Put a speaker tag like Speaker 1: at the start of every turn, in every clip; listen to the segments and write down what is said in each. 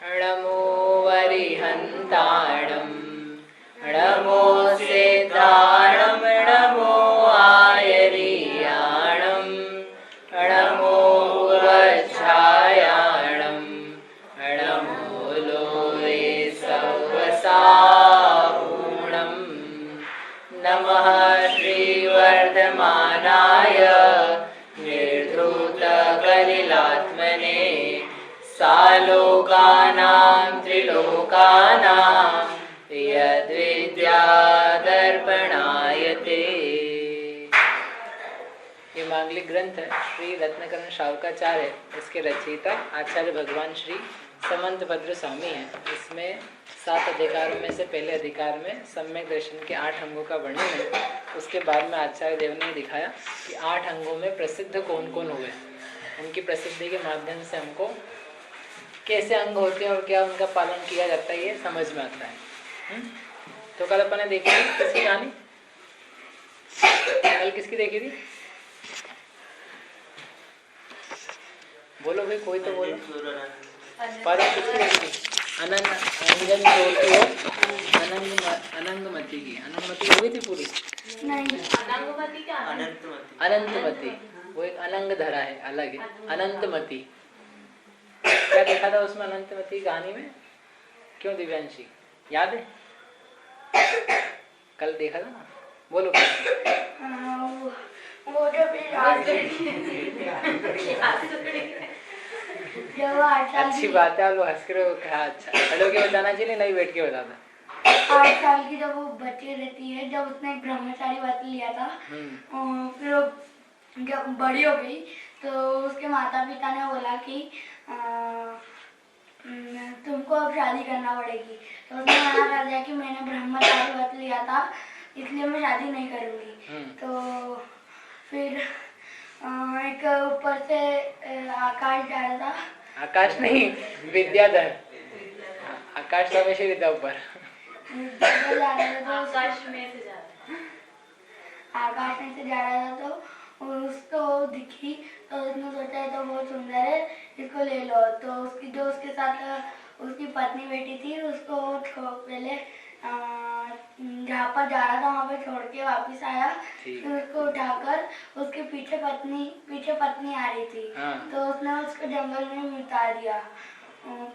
Speaker 1: नमो वरिहन्ताणं नमो सिद्धाणं नमो आयर्याणं नमो वज्रायाणं नमो लोये सवसाहूणं नमः श्रीवर्धमानाय निर्धूतकलिलात्मने सालोकानां त्रिलोकानां यद्विद्यादर्पणायते। ये मांगलिक ग्रंथ है श्री रत्नकरण शावकाचार्य, इसके रचयिता आचार्य भगवान श्री समंत भद्र स्वामी हैं। इसमें 7 अधिकारों में से पहले अधिकार में सम्यक दर्शन के 8 अंगों का वर्णन है। उसके बाद में आचार्य देव ने दिखाया कि 8 अंगों में प्रसिद्ध कौन कौन हुए, उनकी प्रसिद्धि के माध्यम से हमको कैसे अंग होते हैं और क्या उनका पालन किया जाता है ये समझ में आता है। तो कल अपन ने देखी थी किसकी कहानी, कल किसकी देखी थी? बोलो भाई, कोई तो बोलो। पर किसकी देखी थी? अनंग अंजन ज्योति और अनंगमती की। अनंगमती हो गई थी पूरी?
Speaker 2: नहीं,
Speaker 3: अनंगमती क्या?
Speaker 1: अनंतमती वो एक अनंग धरा है, अलग है। अनंतमती क्या देखा था उसमें? अनंतमती कहानी में क्यों दिव्यांशी याद है? कल देखा था ना, बोलो।
Speaker 2: वो जो
Speaker 1: अच्छी बात है, आप लोग हंस कर अच्छा खड़े होके बताना चाहिए, नहीं बैठ के बताता।
Speaker 2: 8 साल की जब वो बच्ची रहती है, जब उसने एक ब्रह्मचारी व्रत लिया था, फिर वो जब बड़ी हो गई तो उसके माता पिता ने बोला कि तुमको अब शादी करना पड़ेगी। तो उसने मना कर दिया कि मैंने ब्रह्मचारी व्रत लिया था इसलिए मैं शादी नहीं करूँगी। तो फिर एक ऊपर से आकाश जा रहा था।
Speaker 1: आकाश नहीं, विद्याधर। आकाश तो हमेशा रहता ऊपर।
Speaker 3: आकाश में से जा
Speaker 2: रहा था तो उसको दिखी, तो उसने सोचा है तो बहुत सुंदर है, इसको ले लो। तो उसकी जो उसके साथ उसकी पत्नी बैठी थी उसको पहले जहाँ पर जा रहा था वहाँ पे छोड़ के वापस आया। फिर उसको उठाकर उसके पीछे पत्नी आ रही थी। तो उसने उसको जंगल में उतार दिया।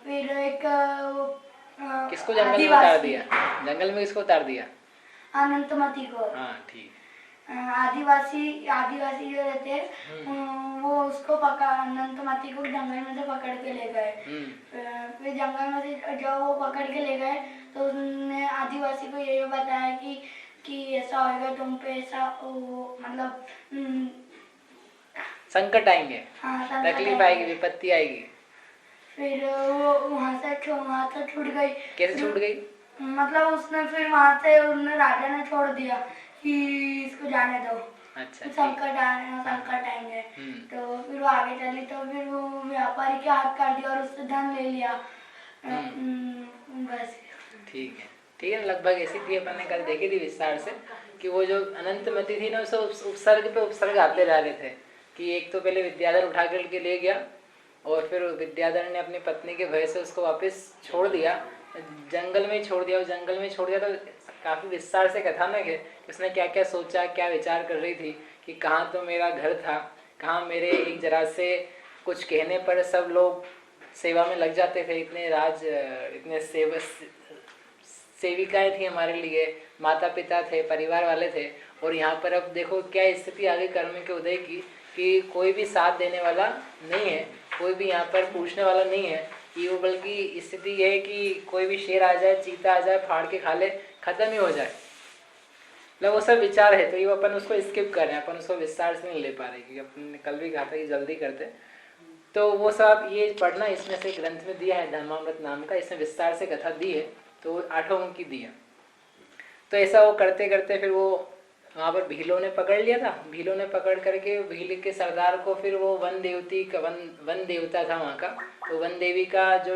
Speaker 2: फिर एक
Speaker 1: किसको जंगल में उतार दिया? जंगल में किसको उतार दिया?
Speaker 2: अनंतमती को।
Speaker 1: हाँ ठीक।
Speaker 2: आदिवासी जो रहते हैं वो उसको अनंतमती को जंगल में से पकड़ के ले गए। फिर जंगल में से जब वो पकड़ के ले गए तो उसने आदिवासी को ये बताया कि ऐसा होगा, तुम पे ऐसा मतलब
Speaker 1: संकट आएंगे, तकलीफ आएगी, विपत्ति आएगी।
Speaker 2: फिर वो वहाँ से छूट गई।
Speaker 1: कैसे छूट गई?
Speaker 2: मतलब उसने फिर वहाँ से राजा ने छोड़ दिया कि इसको जाने दो।
Speaker 1: अच्छा,
Speaker 2: संकट आएंगे। तो फिर वो आगे चली तो फिर वो व्यापारी के हाथ काट दिया और उससे धन ले लिया। बस
Speaker 1: ठीक है लगभग ऐसी थी। अपन ने कल देखी थी विस्तार से कि वो जो अनंतमती थी ना, उसे उपसर्ग पे उपसर्ग आते जा रहे थे कि एक तो पहले विद्याधर उठा करके ले गया और फिर विद्याधर ने अपनी पत्नी के भय से उसको वापस छोड़ दिया, जंगल में छोड़ दिया। तो काफ़ी विस्तार से कथानक है कि उसने क्या क्या सोचा, क्या विचार कर रही थी कि कहाँ तो मेरा घर था, कहाँ मेरे एक जरा से कुछ कहने पर सब लोग सेवा में लग जाते थे, इतने सेविकाएं थी हमारे लिए, माता पिता थे, परिवार वाले थे। और यहाँ पर अब देखो क्या स्थिति आ गई कर्म के उदय की कि कोई भी साथ देने वाला नहीं है, कोई भी यहाँ पर पूछने वाला नहीं है। ये वो बल्कि स्थिति ये है कि कोई भी शेर आ जाए, चीता आ जाए, फाड़ के खा ले, खत्म ही हो जाए। मतलब वो सब विचार है, तो ये अपन उसको स्किप कर रहे हैं, अपन उसको विस्तार से नहीं ले पा रहे क्योंकि अपन ने कल भी कहा था कि जल्दी करते। तो वो सब ये पढ़ना, इसमें से ग्रंथ में दिया है धर्मामृत नाम का, इसमें विस्तार से कथा दी है, तो 8 अंगों की दी है। तो ऐसा वो करते करते फिर वो वहाँ पर भीलों ने पकड़ लिया था। भीलों ने पकड़ करके भील के सरदार को फिर वो वन देवता था वहाँ का, तो वन देवी का जो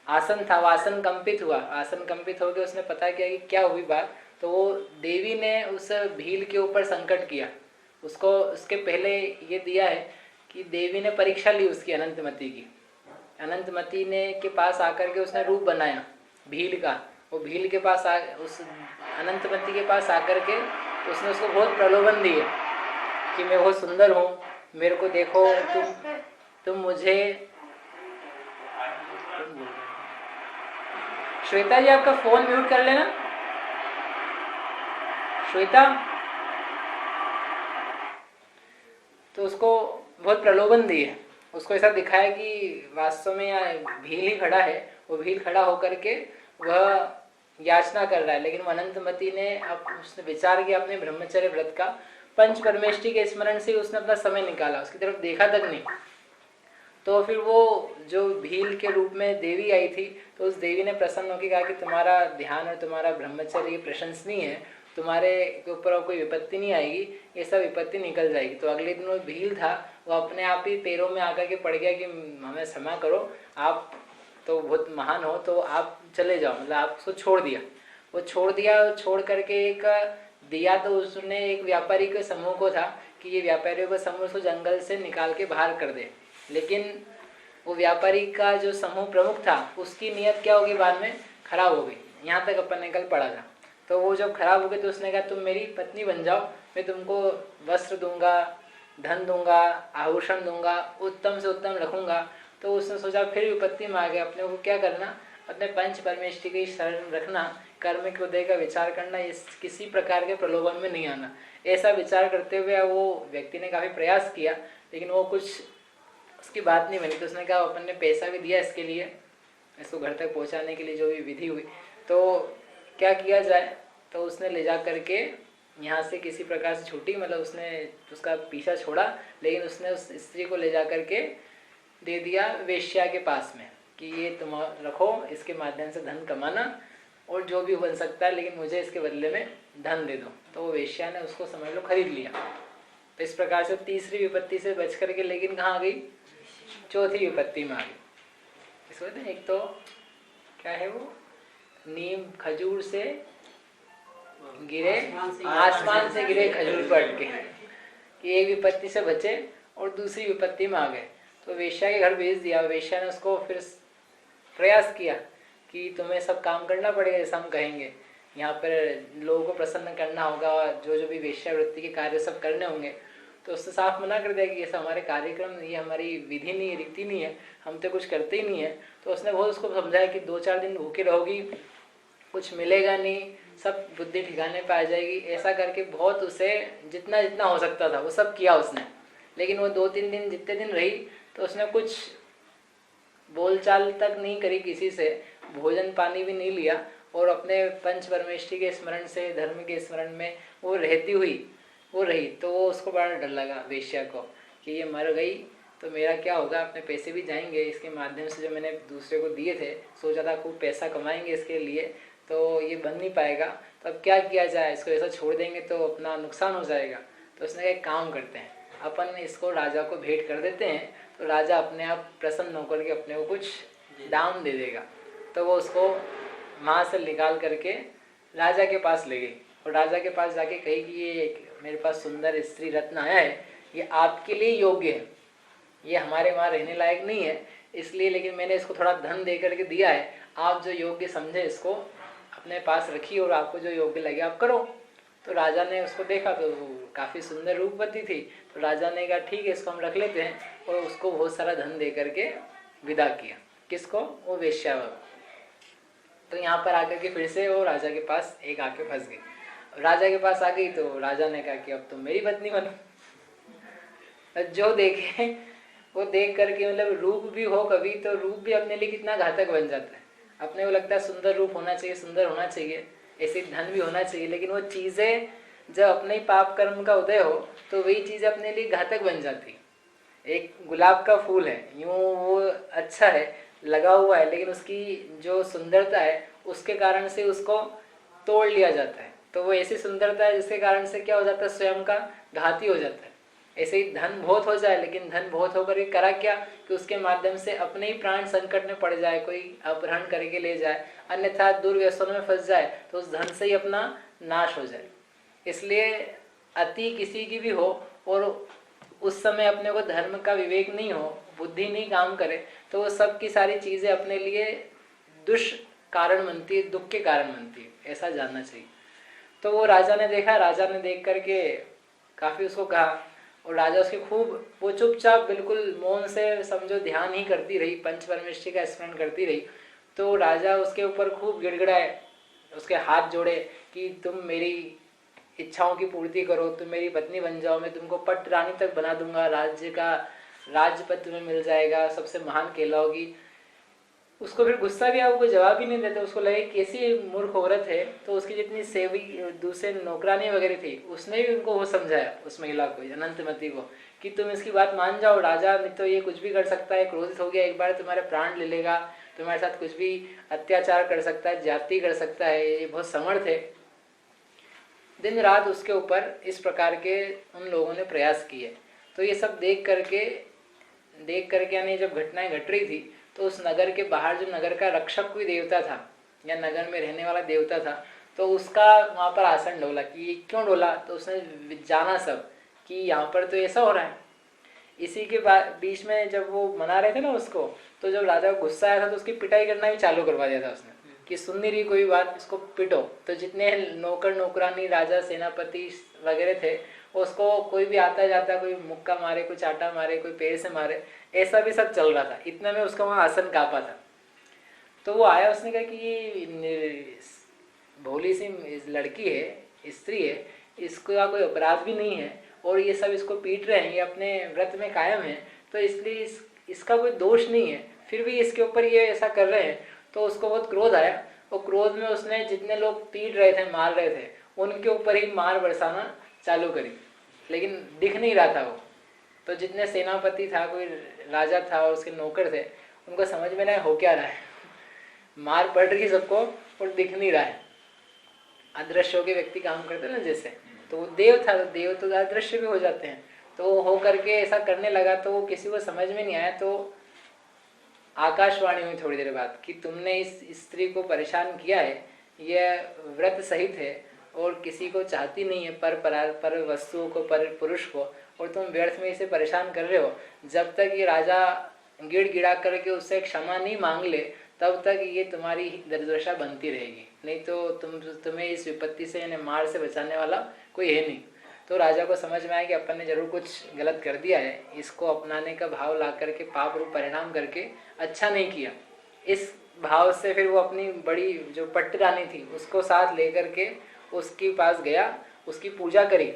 Speaker 1: आसन था, वो आसन कंपित हुआ। आसन कंपित हो गया, उसने पता किया कि क्या हुई बात। तो वो देवी ने उस भील के ऊपर संकट किया, उसको उसके पहले ये दिया है कि देवी ने परीक्षा ली उसकी अनंतमती की। अनंतमती ने के पास आकर के उसने रूप बनाया भील का। वो भील के पास उस अनंतमती के पास आकर के उसने उसको बहुत प्रलोभन दिए कि मैं बहुत सुंदर हूँ, मेरे को देखो, तुम मुझे। श्वेता जी आपका फोन म्यूट कर लेना। श्वेता, तो उसको बहुत प्रलोभन दिए, उसको ऐसा दिखाया कि वास्तव में यहाँ भील ही खड़ा है। वो भील खड़ा होकर के वह याचना कर रहा है, लेकिन अनंतमती ने अब उसने विचार किया अपने ब्रह्मचर्य व्रत का, पंच परमेष्टि के स्मरण से उसने अपना समय निकाला, उसकी तरफ देखा तक नहीं। तो फिर वो जो भील के रूप में देवी आई थी, तो उस देवी ने प्रसन्न होकर कहा कि तुम्हारा ध्यान और तुम्हारा ब्रह्मचर्य प्रशंसनीय है, तुम्हारे के ऊपर अब कोई विपत्ति नहीं आएगी, ये सब विपत्ति निकल जाएगी। तो अगले दिन वो भील था, वो अपने आप ही पैरों में आकर के पड़ गया कि हमें क्षमा करो, आप तो बहुत महान हो, तो आप चले जाओ, मतलब आप उसको छोड़ दिया। वो छोड़ दिया, छोड़ करके एक दिया तो उसने एक व्यापारी के समूह को था कि ये व्यापारियों का समूह उसको जंगल से निकाल के बाहर कर दे, लेकिन वो व्यापारी का जो समूह प्रमुख था उसकी नीयत क्या होगी, बाद में खराब हो गई। यहाँ तक अपन ने कल पढ़ा था। तो वो जब खराब हो गई तो उसने कहा तुम मेरी पत्नी बन जाओ, मैं तुमको वस्त्र दूंगा, धन दूंगा, आभूषण दूंगा, उत्तम से उत्तम रखूंगा। तो उसने सोचा फिर विपत्ति में आ गया, अपने को क्या करना, अपने पंच परमेष्टि की शरण रखना, कर्म के उदय का विचार करना, इस किसी प्रकार के प्रलोभन में नहीं आना। ऐसा विचार करते हुए वो व्यक्ति ने काफ़ी प्रयास किया, लेकिन वो कुछ उसकी बात नहीं बनी। तो उसने कहा अपन ने पैसा भी दिया इसके लिए, इसको घर तक पहुंचाने के लिए जो भी विधि हुई, तो क्या किया जाए। तो उसने ले जा करके यहाँ से किसी प्रकार से छूटी, मतलब उसने उसका पीछा छोड़ा, लेकिन उसने उस स्त्री को ले जा करके दे दिया वेश्या के पास में कि ये तुम रखो, इसके माध्यम से धन कमाना और जो भी बन सकता है, लेकिन मुझे इसके बदले में धन दे दो। तो वो वेश्या ने उसको समझ लो खरीद लिया। तो इस प्रकार से तीसरी विपत्ति से बच करके लेकिन कहाँ आ गई, चौथी विपत्ति में आ गई। इसको कहते हैं, एक तो क्या है वो, नीम खजूर से गिरे, आसमान से गिरे खजूर पर अटके, कि एक विपत्ति से बचे और दूसरी विपत्ति में आ गए। तो वेश्या के घर भेज दिया। वेश्या ने उसको फिर प्रयास किया कि तुम्हें सब काम करना पड़ेगा जैसा हम कहेंगे, यहाँ पर लोगों को प्रसन्न करना होगा, जो भी वेश्यावृत्ति के कार्य सब करने होंगे। तो उसने साफ मना कर दिया कि ये सब हमारे कार्यक्रम, ये हमारी विधि नहीं है, रीति नहीं है, हम तो कुछ करते ही नहीं है। तो उसने बहुत उसको समझाया कि 2-4 दिन भूखे रहोगी, कुछ मिलेगा नहीं, सब बुद्धि ठिकाने पे आ जाएगी। ऐसा करके बहुत उसे जितना जितना हो सकता था वो सब किया उसने। लेकिन वो 2-3 दिन जितने दिन रही तो उसने कुछ बोलचाल तक नहीं करी किसी से, भोजन पानी भी नहीं लिया, और अपने पंच परमेष्टि के स्मरण से, धर्म के स्मरण में वो रहती हुई वो रही। तो वो उसको बड़ा डर लगा वेश्या को कि ये मर गई तो मेरा क्या होगा, अपने पैसे भी जाएंगे, इसके माध्यम से जो मैंने दूसरे को दिए थे, सोचा था खूब पैसा कमाएंगे इसके लिए, तो ये बन नहीं पाएगा। तो अब क्या किया जाए, इसको ऐसा छोड़ देंगे तो अपना नुकसान हो जाएगा। तो उसने कहा एक काम करते हैं, अपन इसको राजा को भेंट कर देते हैं, तो राजा अपने आप प्रसन्न होकर के अपने को कुछ दाम दे देगा। तो वो उसको वहाँ से निकाल करके राजा के पास ले गई, और राजा के पास जाके कही कि ये मेरे पास सुंदर स्त्री रत्न आया है, ये आपके लिए योग्य है, ये हमारे वहाँ रहने लायक नहीं है इसलिए, लेकिन मैंने इसको थोड़ा धन दे करके दिया है, आप जो योग्य समझे इसको अपने पास रखिए और आपको जो योग्य लगे आप करो। तो राजा ने उसको देखा तो काफ़ी सुंदर रूपवती थी। तो राजा ने कहा ठीक है, इसको हम रख लेते हैं, और उसको बहुत सारा धन दे करके विदा किया। किसको, वो वेश्या। तो यहाँ पर आकर के फिर से वो राजा के पास एक आके फंस गई। राजा के पास आ गई तो राजा ने कहा कि अब तुम मेरी पत्नी बनो। जो देखे वो देख करके, मतलब रूप भी हो कभी तो रूप भी अपने लिए कितना घातक बन जाता है। अपने को लगता है सुंदर रूप होना चाहिए, सुंदर होना चाहिए, ऐसे धन भी होना चाहिए, लेकिन वो चीज़ें जब अपने ही पाप कर्म का उदय हो तो वही चीज़ अपने लिए घातक बन जाती। एक गुलाब का फूल है, यूँ वो अच्छा है, लगा हुआ है, लेकिन उसकी जो सुंदरता है उसके कारण से उसको तोड़ लिया जाता है। तो वो ऐसी सुंदरता है जिसके कारण से क्या हो जाता है, स्वयं का घाती हो जाता है। ऐसे ही धन बहुत हो जाए, लेकिन धन बहुत होकर के करा क्या कि उसके माध्यम से अपने ही प्राण संकट में पड़ जाए, कोई अपहरण करके ले जाए, अन्यथा दुर्व्यसनों में फंस जाए तो उस धन से ही अपना नाश हो जाए। इसलिए अति किसी की भी हो और उस समय अपने को धर्म का विवेक नहीं हो, बुद्धि नहीं काम करे, तो वो सब की सारी चीजें अपने लिए दुष्कारण बनती है, दुख के कारण बनती है, ऐसा जानना चाहिए। तो वो राजा ने देखा, राजा ने देख करके काफी उसको कहा, और राजा उसकी खूब, वो चुपचाप बिल्कुल मौन से समझो ध्यान ही करती रही, पंच परमेष्ठी का स्मरण करती रही। तो राजा उसके ऊपर खूब गिड़गिड़ाए, उसके हाथ जोड़े कि तुम मेरी इच्छाओं की पूर्ति करो, तुम मेरी पत्नी बन जाओ, मैं तुमको पट रानी तक बना दूंगा, राज्य का राज्यपद तुम्हें मिल जाएगा, सबसे महान कहलाओगी। उसको फिर गुस्सा भी आया, वो कोई जवाब ही नहीं देते, उसको लगे कैसी मूर्ख औरत है। तो उसकी जितनी सेवी दूसरे नौकरानी वगैरह थी, उसने भी उनको वो समझाया, उस महिला को, अनंतमती को, कि तुम इसकी बात मान जाओ, राजा नहीं तो ये कुछ भी कर सकता है, क्रोधित हो गया एक बार तुम्हारे प्राण ले लेगा, तुम्हारे साथ कुछ भी अत्याचार कर सकता है, जाति कर सकता है, ये बहुत समर्थ है। दिन रात उसके ऊपर इस प्रकार के उन लोगों ने प्रयास किए। तो ये सब देख करके यानी जब घटनाएं घट रही थी, तो उस नगर के बाहर जो नगर का रक्षक कोई देवता था या नगर में रहने वाला देवता था, तो उसका वहाँ पर आसन डोला कि ये क्यों डोला। तो उसने जाना सब कि यहाँ पर तो ऐसा हो रहा है। इसी के बीच में जब वो मना रहे थे ना उसको, तो जब राजा को गुस्सा आया था तो उसकी पिटाई करना भी चालू करवा दिया था उसने कि सुन नहीं रही कोई बात, इसको पिटो। तो जितने नौकर नौकरानी राजा सेनापति वगैरह थे, उसको कोई भी आता जाता, कोई मुक्का मारे, कोई चाटा मारे, कोई पैर से मारे, ऐसा भी सब चल रहा था। इतना में उसका वहाँ आसन कांपा था। तो वो आया, उसने कहा कि ये भोली सी लड़की है, स्त्री है, इसका कोई अपराध भी नहीं है और ये सब इसको पीट रहे हैं, ये अपने व्रत में कायम है, तो इसलिए इसका कोई दोष नहीं है, फिर भी इसके ऊपर ये ऐसा कर रहे हैं। तो उसको बहुत क्रोध आया और क्रोध में उसने जितने लोग पीट रहे थे, मार रहे थे, उनके ऊपर ही मार बरसाना चालू करी, लेकिन दिख नहीं रहा था वो। तो जितने सेनापति था, कोई राजा था और उसके नौकर थे, उनको समझ में नहीं हो क्या रहा है, मार पड़ रही सबको और दिख नहीं रहा है। अदृश्य के व्यक्ति काम करते ना जैसे, तो वो देव था, तो देव तो अदृश्य भी हो जाते हैं। तो हो करके ऐसा करने लगा, तो वो किसी को समझ में नहीं आया। तो आकाशवाणी हुई थोड़ी देर बाद कि तुमने इस स्त्री को परेशान किया है, यह व्रत सहित है और किसी को चाहती नहीं है, पर वस्तुओं को, पर पुरुष को, और तुम व्यर्थ में इसे परेशान कर रहे हो। जब तक ये राजा गिड़ा करके उससे क्षमा नहीं मांग ले, तब तक ये तुम्हारी दुर्दशा बनती रहेगी, नहीं तो तुम्हें इस विपत्ति से यानी मार से बचाने वाला कोई है नहीं। तो राजा को समझ में आया कि अपन ने जरूर कुछ गलत कर दिया है, इसको अपनाने का भाव ला करके पाप रूप परिणाम करके अच्छा नहीं किया। इस भाव से फिर वो अपनी बड़ी जो पट्ट रानी थी उसको साथ लेकर के उसके पास गया, उसकी पूजा करी,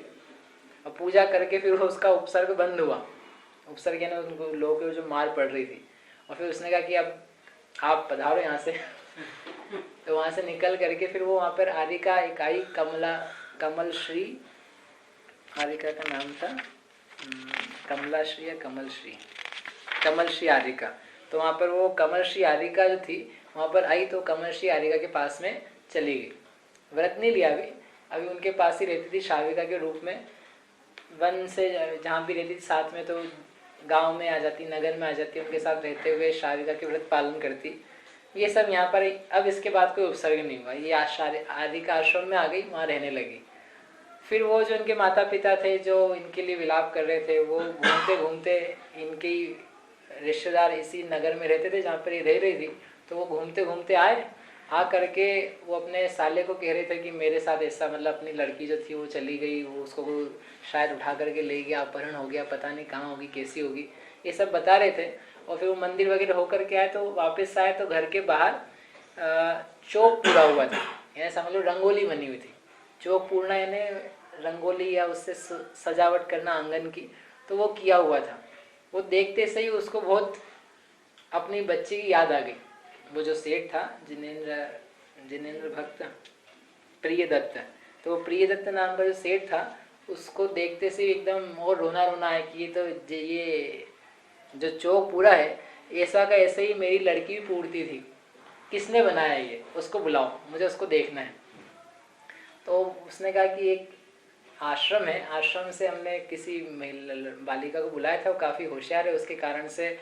Speaker 1: और पूजा करके फिर उसका उपसर्ग बंद हुआ। उपसर्ग यानी उनको लोगों को जो मार पड़ रही थी, और फिर उसने कहा कि अब आप पधारो यहाँ से। तो वहाँ से निकल करके फिर वो वहाँ पर आरिका इकाई कमल श्री, आरिका का नाम था कमला श्री या कमल श्री आरिका। तो वहाँ पर वो कमल श्री आरिका जो थी वहाँ पर आई, तो कमल श्री आरिका के पास में चली गई। व्रत नहीं लिया अभी उनके पास ही रहती थी शाविका के रूप में, वन से जहाँ भी रहती थी साथ में, तो गांव में आ जाती, नगर में आ जाती, उनके साथ रहते हुए शाविका के व्रत पालन करती। ये सब यहाँ पर अब इसके बाद कोई उपसर्ग नहीं हुआ, ये आरिका आश्रम में आ गई, वहाँ रहने लगी। फिर वो जो इनके माता पिता थे जो इनके लिए विलाप कर रहे थे, वो घूमते घूमते, इनके रिश्तेदार इसी नगर में रहते थे जहाँ पर ये रह रही थी, तो वो घूमते घूमते आ करके वो अपने साले को कह रहे थे कि मेरे साथ ऐसा, मतलब अपनी लड़की जो थी वो चली गई, वो उसको शायद उठा करके ले गया, अपहरण हो गया, पता नहीं कहाँ होगी, कैसी होगी, ये सब बता रहे थे। और फिर वो मंदिर वगैरह होकर के आए, तो वापस आए तो घर के बाहर चौक पूरा हुआ था, यानी समझ लो रंगोली बनी हुई थी। चौक पूर्णा यानी रंगोली या उससे सजावट करना आंगन की, तो वो किया हुआ था। वो देखते से ही उसको बहुत अपनी बच्ची की याद आ गई। वो जो सेठ था जिनेंद्र भक्त प्रियदत्त, तो वो प्रियदत्त नाम का जो सेठ था, उसको देखते से एकदम और रोना रोना है कि ये जो चौक पूरा है, ऐसा का ऐसे ही मेरी लड़की भी पूरती थी, किसने बनाया ये, उसको बुलाओ, मुझे उसको देखना है। तो उसने कहा कि एक आश्रम है, आश्रम से हमने किसी बालिका को बुलाया था, वो काफ़ी होशियार है, उसके कारण से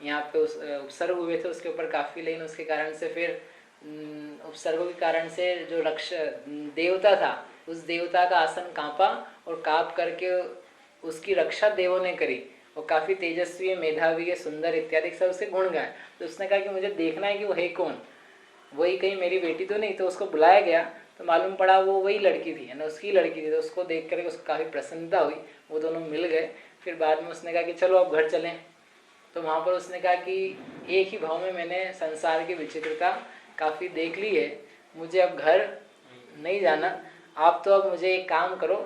Speaker 1: यहाँ पे उपसर्ग हुए थे उसके ऊपर काफ़ी, लेकिन उसके कारण से फिर उपसर्गों के कारण से जो देवता था, उस देवता का आसन कांपा और कांप करके उसकी रक्षा देवों ने करी, वो काफ़ी तेजस्वी है, मेधावी है, सुंदर इत्यादि सब उसके गुण गाए। तो उसने कहा कि मुझे देखना है कि वो है कौन, वही कहीं मेरी बेटी तो नहीं। तो उसको बुलाया गया तो मालूम पड़ा वो वही लड़की थी, है ना, उसकी लड़की थी। तो उसको देख करके उसको काफ़ी प्रसन्नता हुई, वो दोनों मिल गए। फिर बाद में उसने कहा कि चलो अब घर चलें। तो वहाँ पर उसने कहा कि एक ही भाव में मैंने संसार की विचित्रता काफ़ी देख ली है, मुझे अब घर नहीं जाना। आप तो अब मुझे एक काम करो,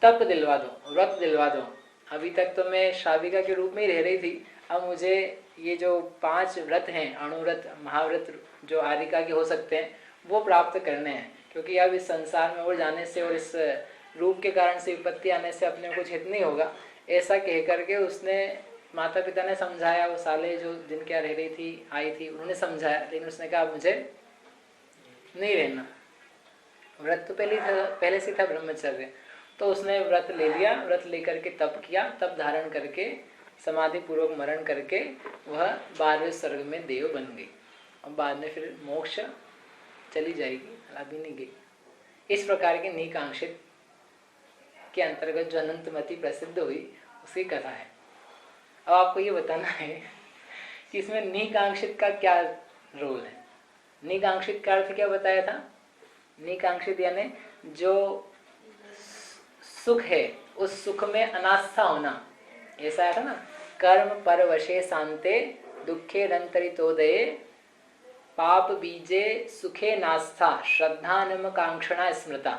Speaker 1: तप दिलवा दो, व्रत दिलवा दो। अभी तक तो मैं श्राविका के रूप में ही रह रही थी, अब मुझे ये जो 5 व्रत हैं, अणुव्रत, महाव्रत, जो आरिका के हो सकते हैं, वो प्राप्त करने हैं। क्योंकि अब इस संसार में और जाने से और इस रूप के कारण से विपत्ति आने से अपने को कुछ हित नहीं होगा। ऐसा कह करके उसने, माता पिता ने समझाया, वो साले जो जिनके यहाँ रह रही थी, आई थी, उन्होंने समझाया, लेकिन उसने कहा मुझे नहीं रहना। व्रत तो पहले से था ब्रह्मचर्य। तो उसने व्रत ले लिया, व्रत लेकर के तप किया, तप धारण करके समाधि पूर्वक मरण करके वह 12वें स्वर्ग में देव बन गई। और बाद में फिर मोक्ष चली जाएगी, अभी नहीं गई। इस प्रकार के नीकांक्षित के अंतर्गत जो अनंतमती प्रसिद्ध हुई, उसकी कथा है। अब आपको ये बताना है कि इसमें नीकांक्षित का क्या रोल है। नीकांक्षित का अर्थ क्या बताया था? नीकांक्षित यानी जो सुख है उस सुख में अनास्था होना, ऐसा है ना। कर्म परवशे शांते दुखे रंतरितोदये पाप बीजे सुखे नास्था श्रद्धानम कांक्षणा स्मृता।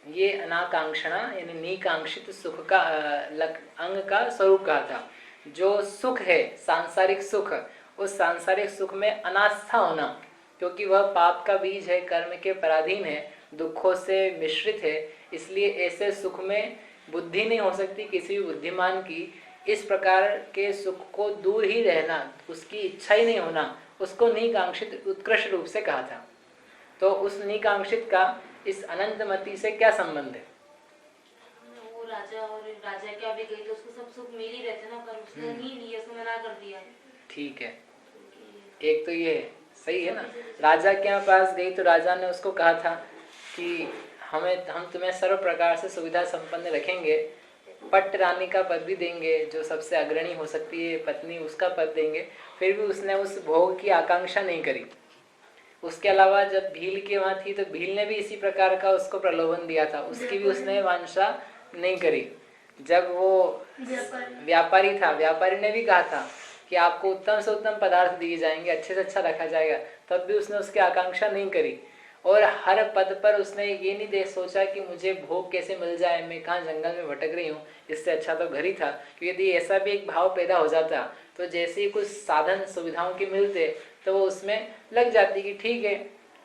Speaker 1: ये अनाकांक्षणा यानी नीकांक्षित सुख का अंग का स्वरूप कहा था। जो सुख है सांसारिक सुख, उस सांसारिक सुख में अनास्था होना, क्योंकि वह पाप का बीज है, कर्म के पराधीन है, दुखों से मिश्रित है, इसलिए ऐसे सुख में बुद्धि नहीं हो सकती किसी भी बुद्धिमान की। इस प्रकार के सुख को दूर ही रहना, उसकी इच्छा ही नहीं होना, उसको नीकांक्षित उत्कृष्ट रूप से कहा था। तो उस नीकांक्षित का इस अनंतमती से क्या संबंध है?
Speaker 3: वो राजा, और राजा के अभी गई तो उसको सब सुख मिल ही रहते ना, पर उसने नहीं लिया, उसने मना कर दिया।
Speaker 1: ठीक है, एक तो ये है, सही है ना। राजा के पास गई तो राजा ने उसको कहा था कि हम तुम्हें सर्व प्रकार से सुविधा संपन्न रखेंगे, पट्ट रानी का पद भी देंगे, जो सबसे अग्रणी हो सकती है पत्नी, उसका पद देंगे। फिर भी उसने उस भोग की आकांक्षा नहीं करी। उसके अलावा जब भील के वहाँ थी तो भील ने भी इसी प्रकार का उसको प्रलोभन दिया था, उसकी भी उसने वांछा नहीं करी। जब वो व्यापारी था, व्यापारी ने भी कहा था कि आपको उत्तम से उत्तम पदार्थ दिए जाएंगे, अच्छे से अच्छा रखा जाएगा, तब भी उसने उसकी आकांक्षा नहीं करी। और हर पद पर उसने ये नहीं देख सोचा कि मुझे भोग कैसे मिल जाए, मैं कहाँ जंगल में भटक रही हूँ, इससे अच्छा तो घर ही था। क्योंकि यदि ऐसा भी एक भाव पैदा हो जाता तो जैसे ही कुछ साधन सुविधाओं के मिलते तो वो उसमें लग जाती कि ठीक है,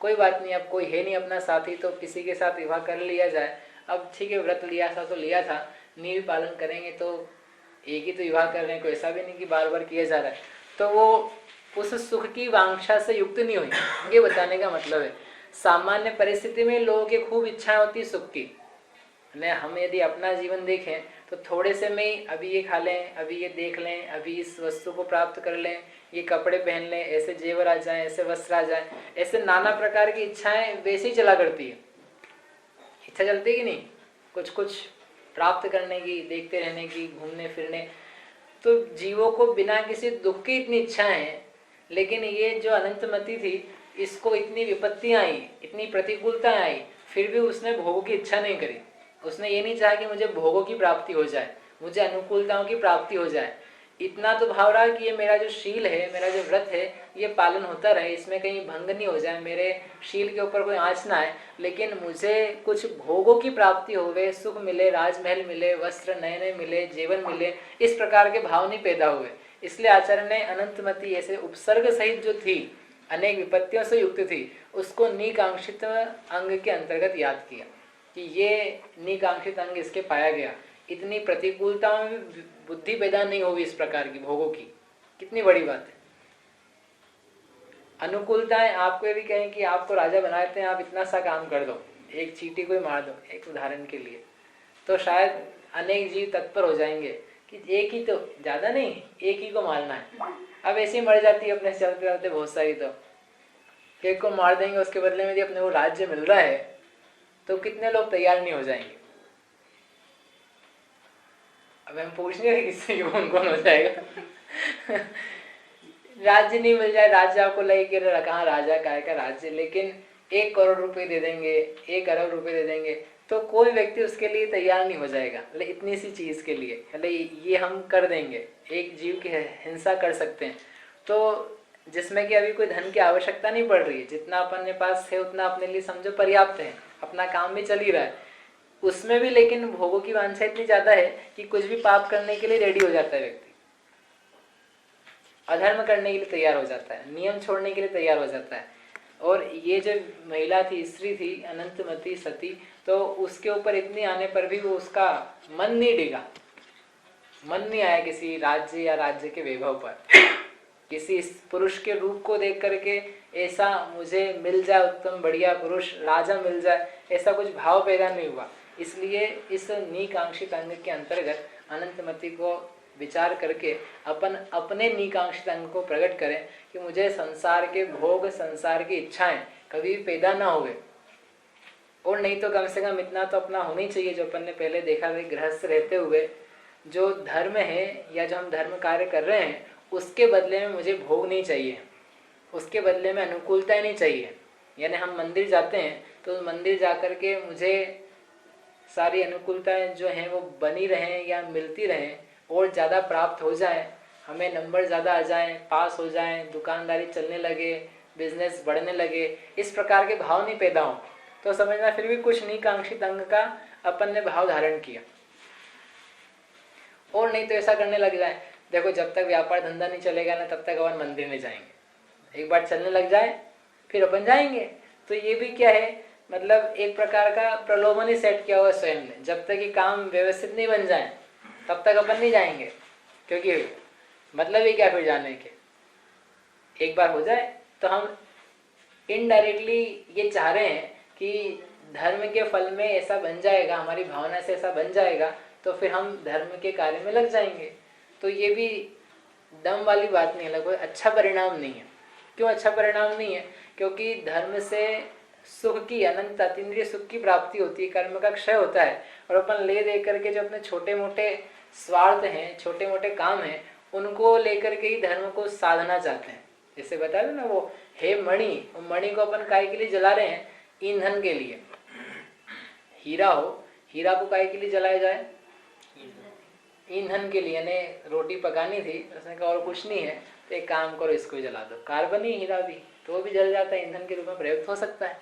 Speaker 1: कोई बात नहीं, अब कोई है नहीं अपना साथी, तो किसी के साथ विवाह कर लिया जाए। अब ठीक है, व्रत लिया था तो लिया था, नियम पालन करेंगे तो एक ही तो विवाह कर रहे हैं, कोई ऐसा भी नहीं कि बार बार किया जा रहा है। तो वो उस सुख की वांछा से युक्त नहीं हुई, ये बताने का मतलब है। सामान्य परिस्थिति में लोगों की खूब इच्छाएं होती सुख की। हम यदि अपना जीवन देखें तो थोड़े से में ही अभी ये खा लें, अभी ये देख लें, अभी इस वस्तु को प्राप्त कर लें, ये कपड़े पहन लें, ऐसे जेवर आ जाएं, ऐसे वस्त्र आ जाएं, ऐसे नाना प्रकार की इच्छाएं वैसे ही चला करती है। इच्छा चलती कि नहीं, कुछ कुछ प्राप्त करने की, देखते रहने की, घूमने फिरने। तो जीवों को बिना किसी दुख की इतनी इच्छाएं हैं। लेकिन ये जो अनंतमती थी, इसको इतनी विपत्तियां आई, इतनी प्रतिकूलताएं आई, फिर भी उसने भोगों की इच्छा नहीं करी। उसने ये नहीं चाहा कि मुझे भोगों की प्राप्ति हो जाए, मुझे अनुकूलताओं की प्राप्ति हो जाए। इतना तो भाव रहा कि ये मेरा जो शील है, मेरा जो व्रत है, ये पालन होता रहे, इसमें कहीं भंग नहीं हो जाए, मेरे शील के ऊपर कोई आँच ना आए, लेकिन मुझे कुछ भोगों की प्राप्ति होवे, सुख मिले, राजमहल मिले, वस्त्र नए नए मिले, जीवन मिले, इस प्रकार के भाव नहीं पैदा हुए। इसलिए आचार्य ने अनंतमती ऐसे उपसर्ग सहित जो थी, अनेक विपत्तियों से युक्त थी, उसको नीकांक्षित अंग के अंतर्गत याद किया कि ये नीकांक्षित अंग इसके पाया गया। इतनी प्रतिकूलताओं में बुद्धि पैदा नहीं होगी इस प्रकार की भोगों की, कितनी बड़ी बात है। अनुकूलताएं, आपको ये भी कहें कि आपको राजा बना देते हैं, आप इतना सा काम कर दो, एक चींटी को ही मार दो, एक उदाहरण के लिए, तो शायद अनेक जीव तत्पर हो जाएंगे कि एक ही तो, ज्यादा नहीं, एक ही को मारना है। अब ऐसे ही मर जाती है अपने चलते चलते बहुत सारी, तो एक को मार देंगे, उसके बदले में यदि अपने को राज्य मिल रहा है तो कितने लोग तैयार नहीं हो जाएंगे। अब हम पूछ नहीं रहे किससे कौन कौन हो जाएगा। राज्य नहीं मिल जाए, राज्य आपको लगे कि कहाँ राजा का राज्य, लेकिन 1 करोड़ रुपए दे देंगे, 1 अरब रुपए दे देंगे, तो कोई व्यक्ति उसके लिए तैयार नहीं हो जाएगा। मतलब इतनी सी चीज के लिए मतलब ये हम कर देंगे, एक जीव की हिंसा कर सकते हैं। तो जिसमें कि अभी कोई धन की आवश्यकता नहीं पड़ रही है, जितना अपने पास है उतना अपने लिए समझो पर्याप्त है, अपना काम भी चल ही रहा है, उसमें भी लेकिन भोगों की वांछा इतनी ज्यादा है कि कुछ भी पाप करने के लिए रेडी हो जाता है व्यक्ति, अधर्म करने के लिए तैयार हो जाता है, नियम छोड़ने के लिए तैयार हो जाता है। और ये जो महिला थी, स्त्री थी, अनंतमती सती, तो उसके ऊपर इतनी आने पर भी वो उसका मन नहीं डिगा, मन नहीं आया किसी राज्य या राज्य के वैभव पर, किसी पुरुष के रूप को देख करके ऐसा मुझे मिल जाए उत्तम बढ़िया पुरुष, राजा मिल जाए, ऐसा कुछ भाव पैदा नहीं हुआ। इसलिए इस नीकांक्षित अंग के अंतर्गत अनंतमती को विचार करके अपन अपने नीकांक्षित अंग को प्रकट करें कि मुझे संसार के भोग, संसार की इच्छाएं कभी भी पैदा ना हुए, और नहीं तो कम से कम इतना तो अपना होना ही चाहिए, जो अपन ने पहले देखा था, गृहस्थ रहते हुए जो धर्म है या जो हम धर्म कार्य कर रहे हैं उसके बदले में मुझे भोग नहीं चाहिए, उसके बदले में अनुकूलताएं नहीं चाहिए। यानी हम मंदिर जाते हैं तो मंदिर जाकर के मुझे सारी अनुकूलताएं जो हैं वो बनी रहें या मिलती रहें, और ज़्यादा प्राप्त हो जाए, हमें नंबर ज़्यादा आ जाएं, पास हो जाएं, दुकानदारी चलने लगे, बिजनेस बढ़ने लगे, इस प्रकार के भाव नहीं पैदा हों, तो समझना फिर भी कुछ नीकांक्षित अंग का अपन ने भाव धारण किया। और नहीं तो ऐसा करने लग जाए, देखो जब तक व्यापार धंधा नहीं चलेगा ना तब तक अपन मंदिर में जाएंगे, एक बार चलने लग जाए फिर अपन जाएंगे। तो ये भी क्या है, मतलब एक प्रकार का प्रलोभन ही सेट किया हुआ स्वयं ने, जब तक ये काम व्यवस्थित नहीं बन जाए तब तक अपन नहीं जाएंगे, क्योंकि मतलब ही क्या फिर जाने के, एक बार हो जाए तो हम इनडायरेक्टली ये चाह रहे हैं कि धर्म के फल में ऐसा बन जाएगा, हमारी भावना से ऐसा बन जाएगा तो फिर हम धर्म के कार्य में लग जाएंगे। तो ये भी दम वाली बात नहीं है, कोई अच्छा परिणाम नहीं है। क्यों अच्छा परिणाम नहीं है? क्योंकि धर्म से सुख की, अनंत अतीन्द्रिय सुख की प्राप्ति होती है, कर्म का क्षय होता है, और अपन ले दे करके जो अपने छोटे मोटे स्वार्थ हैं, छोटे मोटे काम हैं, उनको लेकर के ही धर्म को साधना चाहते हैं। जैसे बता दो ना, वो हे मणि, वो मणि को अपन काय के लिए जला रहे हैं? ईंधन के लिए। हीरा हो, हीरा को काय के लिए जलाया जाए? ईंधन के लिए। यानी रोटी पकानी थी, उसने कहा और कुछ नहीं है तो एक काम करो, इसको ही जला दो। कार्बन ही हीरा भी, तो वो भी जल जाता है, ईंधन के रूप में प्रयुक्त हो सकता है।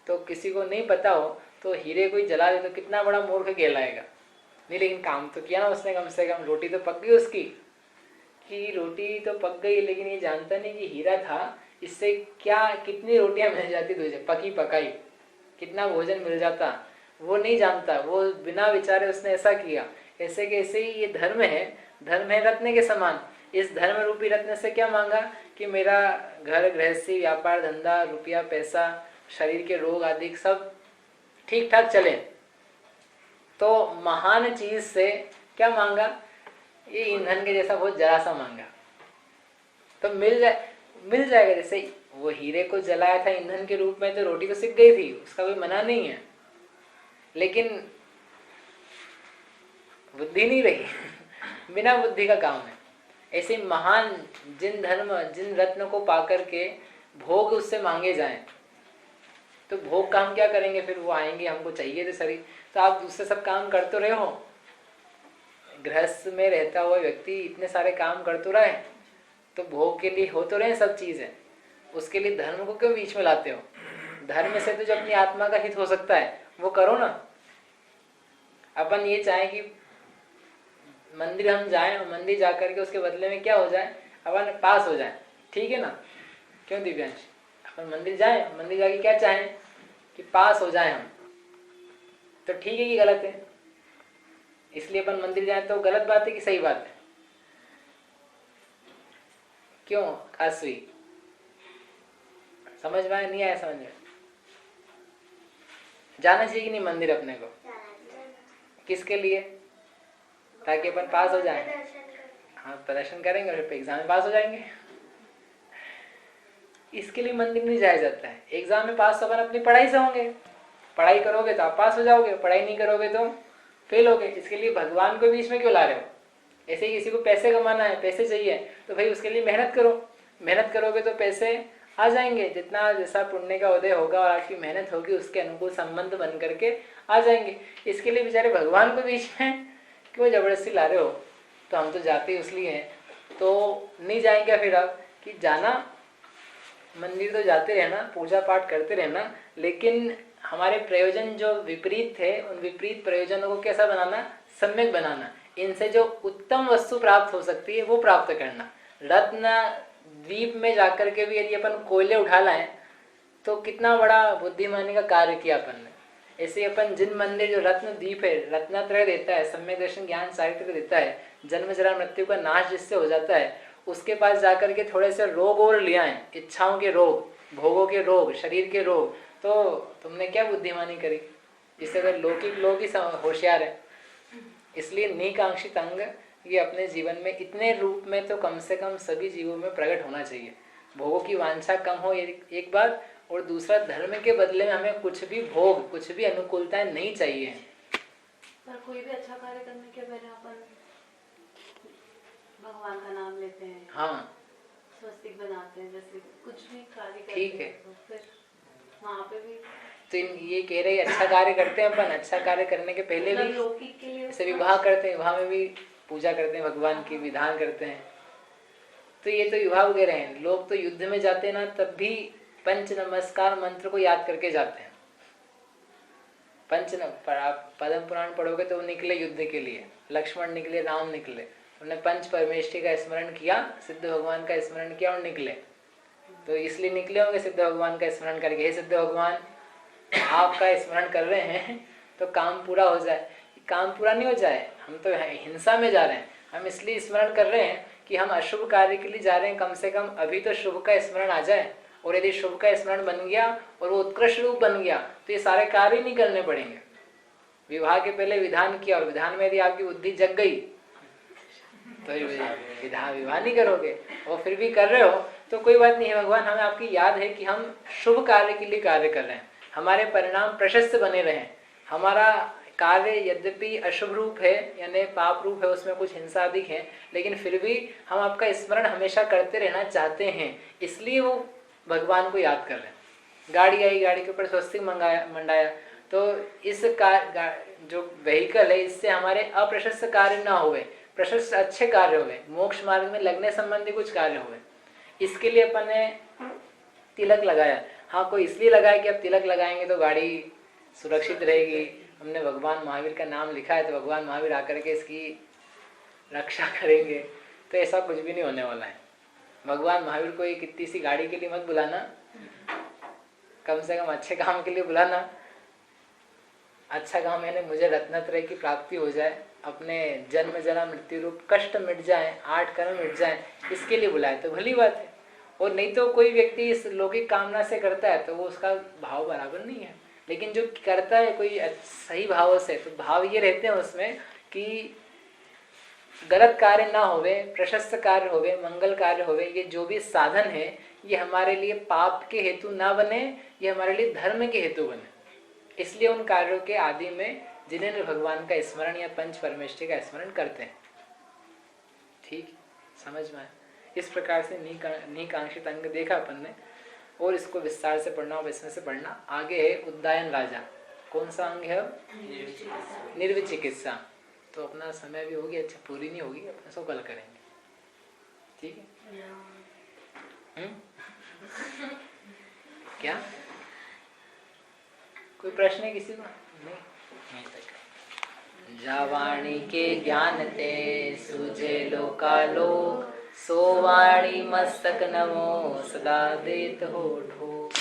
Speaker 1: तो किसी को नहीं पता हो तो हीरे को ही जला दे तो कितना बड़ा मूर्ख कहलाएगा। नहीं, लेकिन काम तो किया ना उसने, कम से कम रोटी तो पक गई उसकी, कि रोटी तो पक गई, लेकिन ये जानता नहीं कि हीरा था, इससे क्या कितनी रोटियां मिल जाती तुझे, पकी पकाई, कितना भोजन मिल जाता, वो नहीं जानता। वो बिना विचारे उसने ऐसा किया। ऐसे के ऐसे ही ये धर्म है रत्न के समान। इस धर्म रूपी रत्न से क्या मांगा कि मेरा घर गृहस्थी, व्यापार धंधा, रुपया पैसा, शरीर के रोग आदि सब ठीक ठाक चले। तो महान चीज से क्या मांगा? ये ईंधन के जैसा बहुत जरा सा मांगा, तो मिल जाएगा। जैसे वो हीरे को जलाया था ईंधन के रूप में, तो रोटी तो सिक गई थी, उसका कोई मना नहीं है, लेकिन बुद्धि नहीं रही। बिना बुद्धि का काम है। ऐसे महान जिन धर्म, जिन रत्न को पाकर के भोग उससे मांगे जाएं, तो भोग का हम क्या करेंगे? फिर वो आएंगे, हमको चाहिए तो शरीर, तो आप दूसरे सब काम कर तो रहे हो। गृहस्थ में रहता हुआ व्यक्ति इतने सारे काम कर तो रहे, तो भोग के लिए हो तो रहे सब चीजें, उसके लिए धर्म को क्यों बीच में लाते हो? धर्म से तो जो अपनी आत्मा का हित हो सकता है वो करो ना। अपन ये चाहें कि मंदिर हम जाएं और मंदिर जाकर के उसके बदले में क्या हो जाए? अपन पास हो जाए, ठीक है ना? क्यों दिव्यांश? अपन मंदिर जाएं, मंदिर जाके क्या चाहें? कि पास हो जाए हम। तो ठीक है कि गलत है? इसलिए अपन मंदिर जाए तो गलत बात है कि सही बात है? क्यों कासवी? समझ में नहीं आया? समझ में जाना चाहिए कि नहीं मंदिर अपने को? किसके लिए? ताकि अपन पास हो जाए। हाँ, प्रदर्शन करेंगे और फिर एग्जाम में पास हो जाएंगे। इसके लिए मंदिर नहीं जाया जाता है। एग्जाम में पास अपन अपनी पढ़ाई से होंगे। पढ़ाई करोगे तो आप पास हो जाओगे, पढ़ाई नहीं करोगे तो फेल हो गए। इसके लिए भगवान को बीच में क्यों ला रहे हो? ऐसे ही किसी को पैसे कमाना है, पैसे चाहिए, तो भाई उसके लिए मेहनत करो। मेहनत करोगे तो पैसे आ जाएंगे, जितना जैसा पुण्य का उदय होगा और आपकी मेहनत होगी उसके अनुकूल संबंध बन करके आ जाएंगे। इसके लिए बेचारे भगवान को बीच में क्यों जबरदस्ती ला रहे हो? तो हम तो जाते इसलिए हैं, तो नहीं जाएंगे फिर अब कि जाना, मंदिर तो जाते रहना, पूजा पाठ करते रहना, लेकिन हमारे प्रयोजन जो विपरीत थे उन विपरीत प्रयोजनों को कैसा बनाना? सम्यक बनाना। इनसे जो उत्तम वस्तु प्राप्त हो सकती है वो प्राप्त करना। रत्न द्वीप में जाकर के भी यदि अपन कोयले उठा लाएं तो कितना बड़ा बुद्धिमानी का कार्य किया अपन ने। ऐसे अपन जिन मंदिर जो रत्न द्वीप है, रत्नत्रय देता है, सम्यक दर्शन ज्ञान साहित्य देता है, जन्म जरा मृत्यु का नाश जिससे हो जाता है, उसके पास जाकर के थोड़े से रोग और ले आए, इच्छाओं के रोग, भोगों के रोग, शरीर के रोग, तो तुमने क्या बुद्धिमानी करी? जिससे अगर लौकिक लोग ही होशियार है। इसलिए निकांक्षित अंग ये अपने जीवन में इतने रूप में तो कम से कम सभी जीवों में प्रकट होना चाहिए। भोगों की वांछा कम हो एक बात, और दूसरा धर्म के बदले में हमें कुछ भी भोग, कुछ भी अनुकूलताएं नहीं चाहिए।
Speaker 3: पर कोई भी अच्छा कार्य करने के पहले अपन भगवान का नाम लेते हैं,
Speaker 1: हाँ
Speaker 3: स्वस्तिक बनाते हैं, जैसे कुछ भी कार्य करते
Speaker 1: ठीक है।
Speaker 3: हैं, तो फिर वहाँ पे भी
Speaker 1: तो ये कह रहे अच्छा कार्य करते हैं अपन, अच्छा कार्य करने के पहले भी
Speaker 3: लौकिक के लिए
Speaker 1: जैसे विवाह करते हैं, विवाह में भी पूजा करते हैं, भगवान की विधान करते हैं। तो ये तो विवाह वगैरह हैं। लोग तो युद्ध में जाते हैं ना, तब भी पंच नमस्कार मंत्र को याद करके जाते हैं। आप पद्म पुराण पढ़ोगे तो वो निकले युद्ध के लिए, लक्ष्मण निकले, राम निकले, उन्होंने पंच परमेष्ठी का स्मरण किया, सिद्ध भगवान का स्मरण किया और निकले। तो इसलिए निकले होंगे सिद्ध भगवान का स्मरण करके, हे सिद्ध भगवान आपका स्मरण कर रहे हैं तो काम पूरा हो जाए। काम पूरा नहीं हो जाए, हम तो हिंसा में जा रहे हैं, हम इसलिए स्मरण कर रहे हैं कि हम अशुभ कार्य के लिए जा रहे हैं, कम से कम अभी तो शुभ का स्मरण आ जाए। और यदि शुभ का स्मरण बन गया और वो उत्कृष्ट रूप बन गया तो ये सारे कार्य नहीं करने पड़ेंगे। विवाह के पहले विधान किया और विधान में यदि आपकी बुद्धि जग गई तो विवाह नहीं करोगे, और फिर भी कर रहे हो तो कोई बात नहीं है। भगवान हमें आपकी याद है कि हम शुभ कार्य के लिए कार्य कर रहे हैं, हमारे परिणाम प्रशस्त बने रहें। हमारा कार्य यद्यपि अशुभ रूप है यानी पाप रूप है, उसमें कुछ हिंसा अधिक है, लेकिन फिर भी हम आपका स्मरण हमेशा करते रहना चाहते हैं, इसलिए वो भगवान को याद कर रहे हैं। गाड़ी आई, गाड़ी के ऊपर स्वस्तिक मंडाया, तो इस जो व्हीकल है इससे हमारे अप्रशस्त कार्य ना हुए, प्रशस्त अच्छे कार्य हुए, मोक्ष मार्ग में लगने संबंधी कुछ कार्य हुए। इसके लिए अपन ने तिलक लगाया। हाँ, कोई इसलिए लगाया कि अब तिलक लगाएंगे तो गाड़ी सुरक्षित रहेगी, हमने भगवान महावीर का नाम लिखा है तो भगवान महावीर आकर के इसकी रक्षा करेंगे, तो ऐसा कुछ भी नहीं होने वाला है। भगवान महावीर को एक इतनी सी गाड़ी के लिए मत बुलाना, कम से कम अच्छे काम के लिए बुलाना। अच्छा काम यानी मुझे रत्नत्रय की प्राप्ति हो जाए, अपने जन्म जरा मृत्यु रूप कष्ट मिट जाए, 8 कर्म मिट जाए, इसके लिए बुलाए तो भली बात है। और नहीं तो कोई व्यक्ति इस लौकिक कामना से करता है तो वो उसका भाव बराबर नहीं है। लेकिन जो करता है कोई सही भाव से, तो भाव ये रहते हैं उसमें कि गलत कार्य ना होवे, प्रशस्त कार्य होवे, मंगल कार्य होवे। ये जो भी साधन है ये हमारे लिए पाप के हेतु ना बने, ये हमारे लिए धर्म के हेतु बने। इसलिए उन कार्यों के आदि में जिन्हें भगवान का स्मरण या पंच परमेष्ठी का स्मरण करते हैं। ठीक, समझ में आया? इस प्रकार से निकांक्षित अंग देखा अपन ने, और इसको विस्तार से पढ़ना और इसमें से पढ़ना। आगे है उद्दायन राजा। कौन सा अंग है? निर्विचिकित्सा। तो अपना समय भी होगी, अच्छा पूरी नहीं होगी, अपन इसको कल करेंगे। ठीक है? क्या कोई प्रश्न है किसी को? नहीं तक। जावाणी के ज्ञान ते सूझे लोकालोक, सोवाणी मस्तक नमो सदा देत हो ठोक।